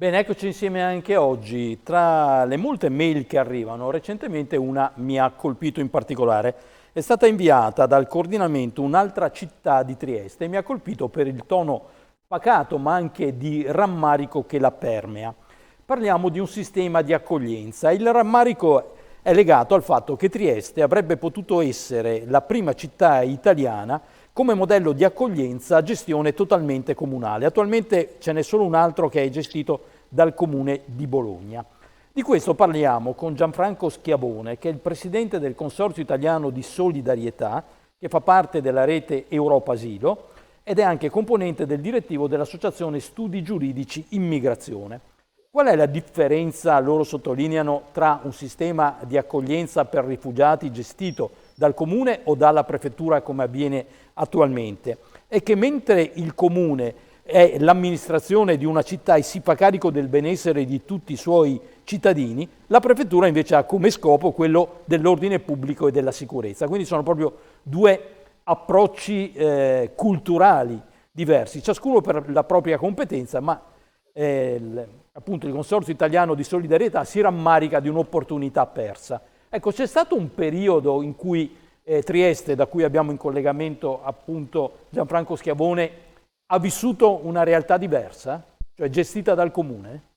Bene, eccoci insieme anche oggi. Tra le molte mail che arrivano, recentemente una mi ha colpito in particolare. È stata inviata dal coordinamento un'altra città di Trieste e mi ha colpito per il tono pacato ma anche di rammarico che la permea. Parliamo di un sistema di accoglienza. Il rammarico è legato al fatto che Trieste avrebbe potuto essere la prima città italiana come modello di accoglienza a gestione totalmente comunale. Attualmente ce n'è solo un altro che è gestito dal Comune di Bologna. Di questo parliamo con Gianfranco Schiavone, che è il presidente del Consorzio Italiano di Solidarietà, che fa parte della rete Europa Asilo ed è anche componente del direttivo dell'Associazione Studi Giuridici Immigrazione. Qual è la differenza, loro sottolineano, tra un sistema di accoglienza per rifugiati gestito dal comune o dalla prefettura come avviene attualmente? È che mentre il comune è l'amministrazione di una città e si fa carico del benessere di tutti i suoi cittadini, la prefettura invece ha come scopo quello dell'ordine pubblico e della sicurezza. Quindi sono proprio due approcci culturali diversi, ciascuno per la propria competenza, ma appunto il Consorzio Italiano di Solidarietà si rammarica di un'opportunità persa. Ecco, c'è stato un periodo in cui Trieste, da cui abbiamo in collegamento appunto Gianfranco Schiavone, ha vissuto una realtà diversa, cioè gestita dal comune?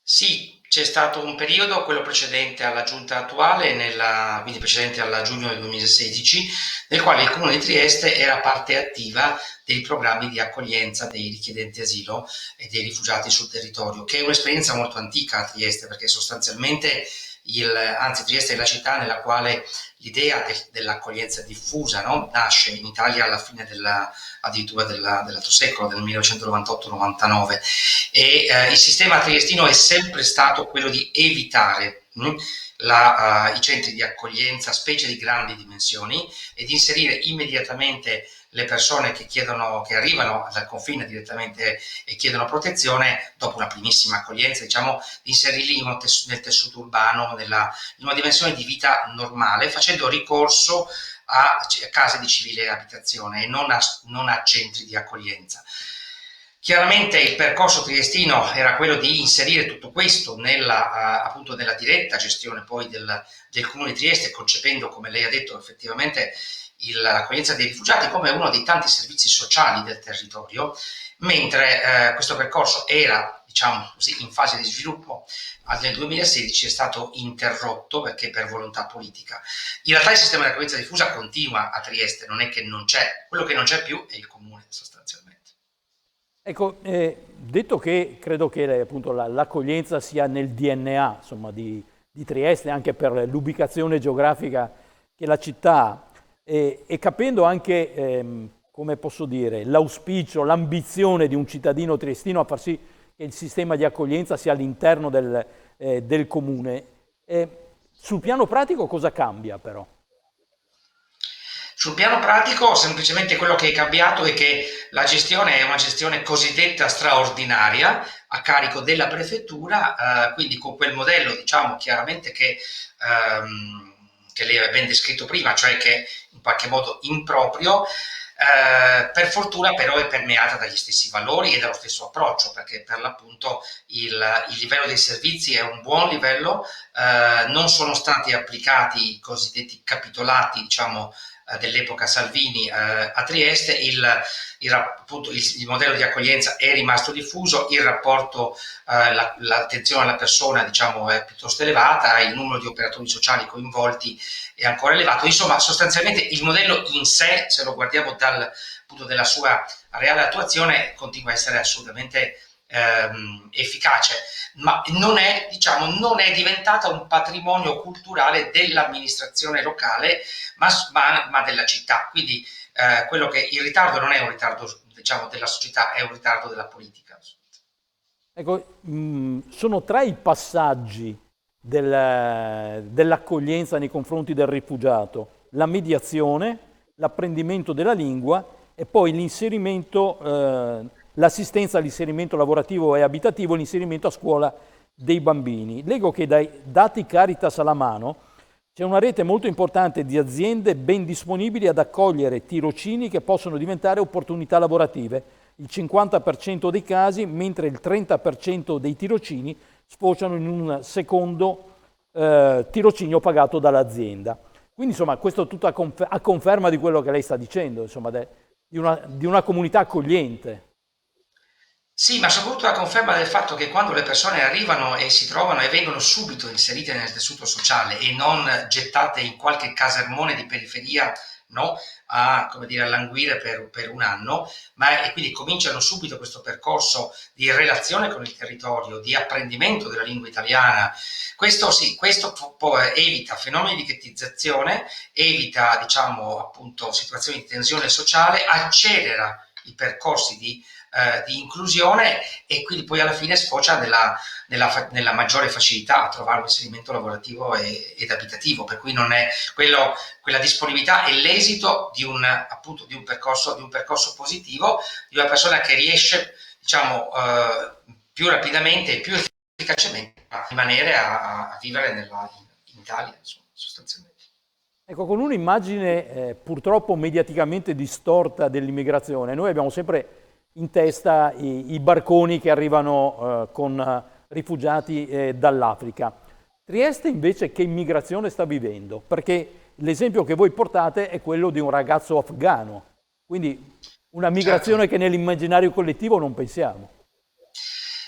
Sì, c'è stato un periodo, quello precedente alla giunta attuale, quindi precedente alla giugno del 2016, nel quale il Comune di Trieste era parte attiva dei programmi di accoglienza dei richiedenti asilo e dei rifugiati sul territorio, che è un'esperienza molto antica a Trieste, perché sostanzialmente anzi Trieste è la città nella quale l'idea dell'accoglienza diffusa, no? Nasce in Italia alla fine addirittura dell'altro secolo, del 1998-99, e il sistema triestino è sempre stato quello di evitare i centri di accoglienza, specie di grandi dimensioni, e di inserire immediatamente le persone che arrivano dal confine direttamente e chiedono protezione, dopo una primissima accoglienza, diciamo, di inserirli nel tessuto urbano, in una dimensione di vita normale, facendo ricorso a case di civile abitazione e non a centri di accoglienza. Chiaramente il percorso triestino era quello di inserire tutto questo appunto nella diretta gestione poi del Comune di Trieste, concependo, come lei ha detto, effettivamente l'accoglienza dei rifugiati come uno dei tanti servizi sociali del territorio, mentre questo percorso era, diciamo così, in fase di sviluppo. Nel 2016 è stato interrotto perché per volontà politica. In realtà il sistema di accoglienza diffusa continua a Trieste, non è che non c'è, quello che non c'è più è il comune sostanzialmente. Ecco, detto che credo che appunto l'accoglienza sia nel DNA, insomma, di Trieste, anche per l'ubicazione geografica che la città ha, e capendo anche, come posso dire, l'auspicio, l'ambizione di un cittadino triestino a far sì che il sistema di accoglienza sia all'interno del comune, sul piano pratico cosa cambia però? Sul piano pratico, semplicemente quello che è cambiato è che la gestione è una gestione cosiddetta straordinaria a carico della prefettura, quindi con quel modello, diciamo chiaramente che lei aveva ben descritto prima, cioè che in qualche modo improprio. Per fortuna però è permeata dagli stessi valori e dallo stesso approccio, perché per l'appunto il livello dei servizi è un buon livello, non sono stati applicati i cosiddetti capitolati, diciamo, dell'epoca Salvini a Trieste, appunto, il modello di accoglienza è rimasto diffuso, il rapporto, l'attenzione alla persona, diciamo, è piuttosto elevata, il numero di operatori sociali coinvolti è ancora elevato. Insomma, sostanzialmente il modello in sé, se lo guardiamo dal punto della sua reale attuazione, continua a essere assolutamente efficace, ma diciamo, non è diventata un patrimonio culturale dell'amministrazione locale, ma della città. Quindi il ritardo non è un ritardo, diciamo, della società, è un ritardo della politica. Ecco, sono tre i passaggi dell'accoglienza nei confronti del rifugiato: la mediazione, l'apprendimento della lingua e poi l'inserimento, l'assistenza all'inserimento lavorativo e abitativo e l'inserimento a scuola dei bambini. Leggo che dai dati Caritas alla mano c'è una rete molto importante di aziende ben disponibili ad accogliere tirocini che possono diventare opportunità lavorative il 50% dei casi, mentre il 30% dei tirocini sfociano in un secondo tirocinio pagato dall'azienda. Quindi insomma questo tutto a conferma di quello che lei sta dicendo, insomma, di una comunità accogliente. Sì, ma soprattutto la conferma del fatto che quando le persone arrivano e si trovano e vengono subito inserite nel tessuto sociale e non gettate in qualche casermone di periferia, no, a, come dire, a languire per un anno, ma e quindi cominciano subito questo percorso di relazione con il territorio, di apprendimento della lingua italiana. Questo sì, questo evita fenomeni di ghettizzazione, evita, diciamo, appunto, situazioni di tensione sociale, accelera i percorsi di inclusione e quindi poi alla fine sfocia nella maggiore facilità a trovare un inserimento lavorativo ed abitativo, per cui non è quella disponibilità è l'esito di appunto, di un percorso positivo, di una persona che riesce, diciamo, più rapidamente e più efficacemente a rimanere a vivere in Italia, insomma, sostanzialmente. Ecco, con un'immagine purtroppo mediaticamente distorta dell'immigrazione, noi abbiamo sempre in testa i barconi che arrivano con rifugiati dall'Africa. Trieste invece che immigrazione sta vivendo? Perché l'esempio che voi portate è quello di un ragazzo afghano, quindi una Certo. migrazione che nell'immaginario collettivo non pensiamo.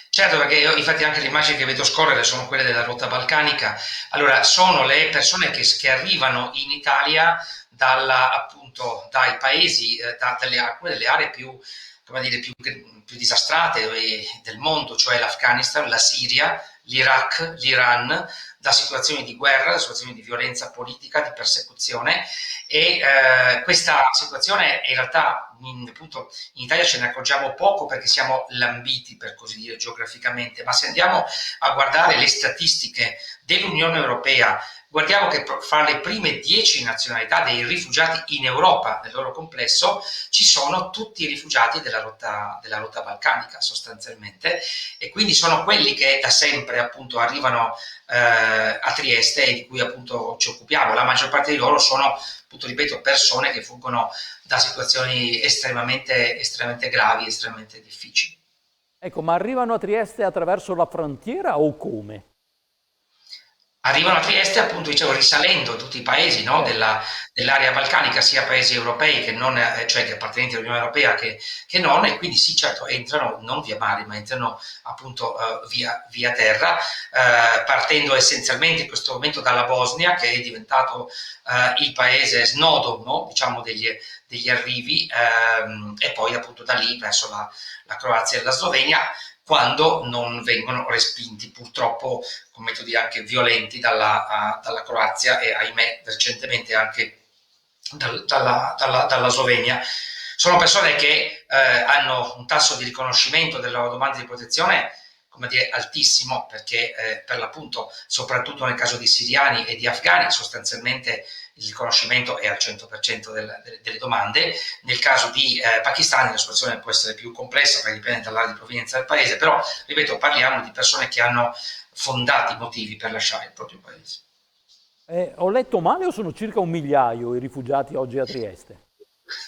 Certo, perché io infatti anche le immagini che vedo scorrere sono quelle della rotta balcanica. Allora, sono le persone che arrivano in Italia appunto, dai paesi, alcune delle aree più, come dire, più disastrate del mondo, cioè l'Afghanistan, la Siria, l'Iraq, l'Iran, da situazioni di guerra, da situazioni di violenza politica, di persecuzione e questa situazione in realtà appunto in Italia ce ne accorgiamo poco perché siamo lambiti, per così dire, geograficamente, ma se andiamo a guardare le statistiche dell'Unione Europea, guardiamo che fra le prime 10 nazionalità dei rifugiati in Europa nel loro complesso ci sono tutti i rifugiati della rotta balcanica sostanzialmente e quindi sono quelli che da sempre appunto arrivano a Trieste e di cui appunto ci occupiamo. La maggior parte di loro sono, appunto, ripeto, persone che fuggono da situazioni estremamente gravi, estremamente difficili. Ecco, ma arrivano a Trieste attraverso la frontiera o come? Arrivano a Trieste, appunto, dicevo, risalendo tutti i paesi, no, Certo. dell'area balcanica, sia paesi europei che non, cioè che appartenenti all'Unione Europea che non, e quindi sì, certo, entrano non via mare, ma entrano appunto via terra, partendo essenzialmente in questo momento dalla Bosnia, che è diventato il paese snodo, no, diciamo, degli arrivi, e poi appunto da lì verso la Croazia e la Slovenia, quando non vengono respinti purtroppo con metodi anche violenti dalla Croazia e ahimè recentemente anche dalla Slovenia. Sono persone che hanno un tasso di riconoscimento della loro domanda di protezione, come dire, altissimo, perché per l'appunto, soprattutto nel caso di siriani e di afghani, sostanzialmente il riconoscimento è al 100% delle domande. Nel caso di pakistani la situazione può essere più complessa perché dipende dall'area di provenienza del paese, però ripeto, parliamo di persone che hanno fondati motivi per lasciare il proprio paese. Ho letto male o sono circa 1 migliaio i rifugiati oggi a Trieste?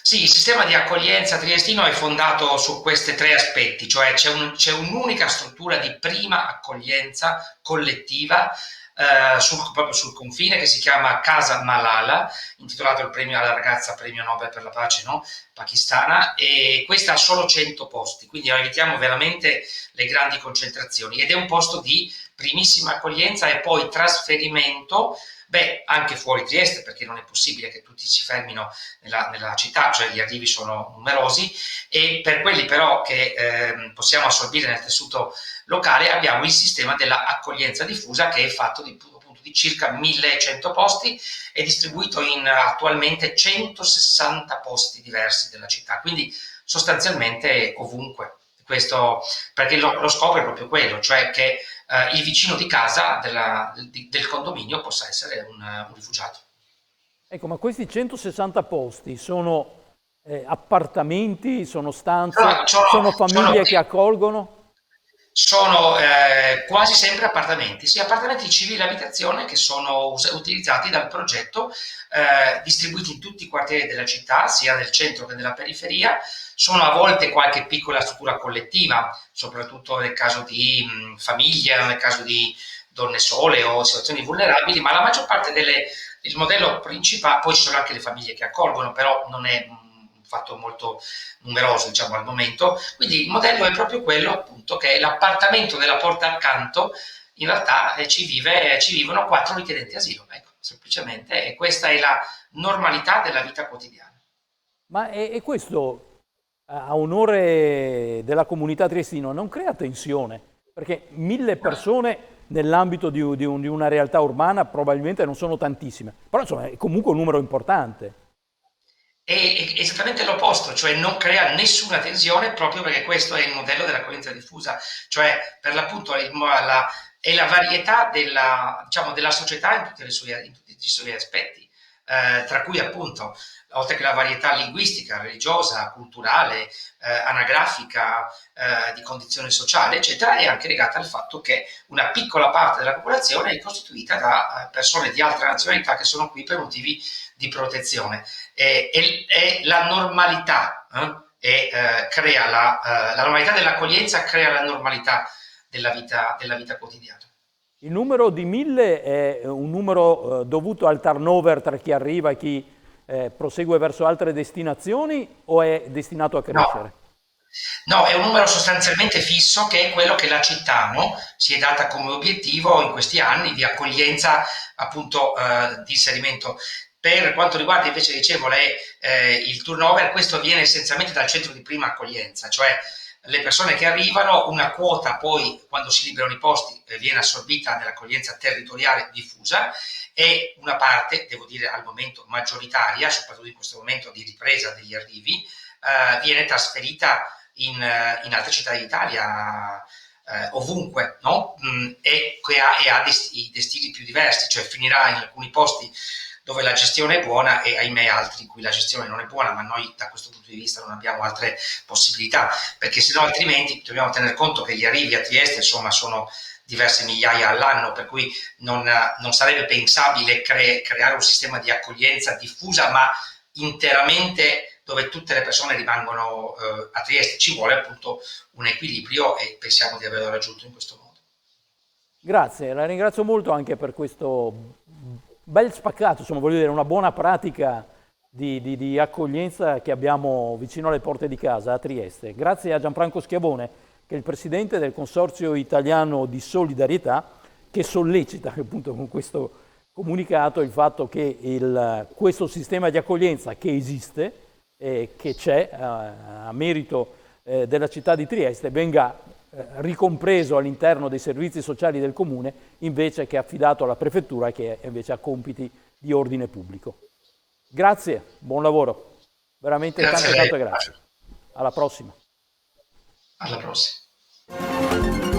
Sì, il sistema di accoglienza triestino è fondato su questi tre aspetti, cioè c'è un'unica struttura di prima accoglienza collettiva proprio sul confine che si chiama Casa Malala, intitolato il premio alla ragazza premio Nobel per la pace, no? Pakistana, e questa ha solo 100 posti, quindi evitiamo veramente le grandi concentrazioni ed è un posto di primissima accoglienza e poi trasferimento. Beh, anche fuori Trieste, perché non è possibile che tutti si fermino nella città, cioè gli arrivi sono numerosi, e per quelli però che possiamo assorbire nel tessuto locale abbiamo il sistema dell'accoglienza diffusa che è fatto appunto, di circa 1100 posti e distribuito in attualmente 160 posti diversi della città, quindi sostanzialmente ovunque. Questo perché lo scopo è proprio quello, cioè che il vicino di casa del condominio possa essere un rifugiato. Ecco, ma questi 160 posti sono appartamenti, sono Sono, stanze, sono, sono sono famiglie che accolgono? Sono quasi sempre appartamenti, sì, appartamenti di civile abitazione che sono utilizzati dal progetto, distribuiti in tutti i quartieri della città, sia nel centro che nella periferia. Sono a volte qualche piccola struttura collettiva, soprattutto nel caso di famiglia, nel caso di donne sole o situazioni vulnerabili, ma la maggior parte il modello principale, poi ci sono anche le famiglie che accolgono, però non è un fatto molto numeroso, diciamo, al momento. Quindi il modello è proprio quello, appunto, che è l'appartamento della porta accanto, in realtà ci vivono 4 richiedenti asilo, ecco, semplicemente, e questa è la normalità della vita quotidiana. Ma e questo, a onore della comunità triestina, non crea tensione? Perché 1000 persone nell'ambito di una realtà urbana probabilmente non sono tantissime, però insomma è comunque un numero importante. È esattamente l'opposto, cioè non crea nessuna tensione proprio perché questo è il modello dell'accoglienza diffusa, cioè per l'appunto è la varietà diciamo, della società in tutti i suoi aspetti, tra cui appunto, oltre che la varietà linguistica, religiosa, culturale, anagrafica, di condizione sociale, eccetera, è anche legata al fatto che una piccola parte della popolazione è costituita da persone di altre nazionalità che sono qui per motivi di protezione. È la normalità, crea la normalità dell'accoglienza, crea la normalità della vita quotidiana. Il numero di 1000 è un numero dovuto al turnover tra chi arriva e chi prosegue verso altre destinazioni o è destinato a No, crescere? no, è un numero sostanzialmente fisso che è quello che la città, no, si è data come obiettivo in questi anni di accoglienza, appunto, di inserimento. Per quanto riguarda invece, dicevo, il turnover, questo avviene essenzialmente dal centro di prima accoglienza, cioè le persone che arrivano, una quota poi, quando si liberano i posti, viene assorbita nell'accoglienza territoriale diffusa e una parte, devo dire al momento maggioritaria, soprattutto in questo momento di ripresa degli arrivi, viene trasferita in altre città d'Italia, ovunque, no? E ha i destini più diversi, cioè finirà in alcuni posti dove la gestione è buona e ahimè altri in cui la gestione non è buona, ma noi da questo punto di vista non abbiamo altre possibilità, perché se no altrimenti dobbiamo tener conto che gli arrivi a Trieste insomma sono diverse migliaia all'anno, per cui non sarebbe pensabile creare un sistema di accoglienza diffusa ma interamente dove tutte le persone rimangono a Trieste. Ci vuole appunto un equilibrio e pensiamo di averlo raggiunto in questo modo. Grazie, la ringrazio molto anche per questo bel spaccato, insomma, voglio dire, una buona pratica di accoglienza che abbiamo vicino alle porte di casa a Trieste. Grazie a Gianfranco Schiavone, che è il presidente del Consorzio Italiano di Solidarietà, che sollecita appunto con questo comunicato il fatto che questo sistema di accoglienza che esiste e che c'è a merito della città di Trieste venga ricompreso all'interno dei servizi sociali del comune invece che affidato alla prefettura che invece ha compiti di ordine pubblico. Grazie, buon lavoro. Veramente Grazie a tante lei, tante grazie. Alla prossima. alla prossima.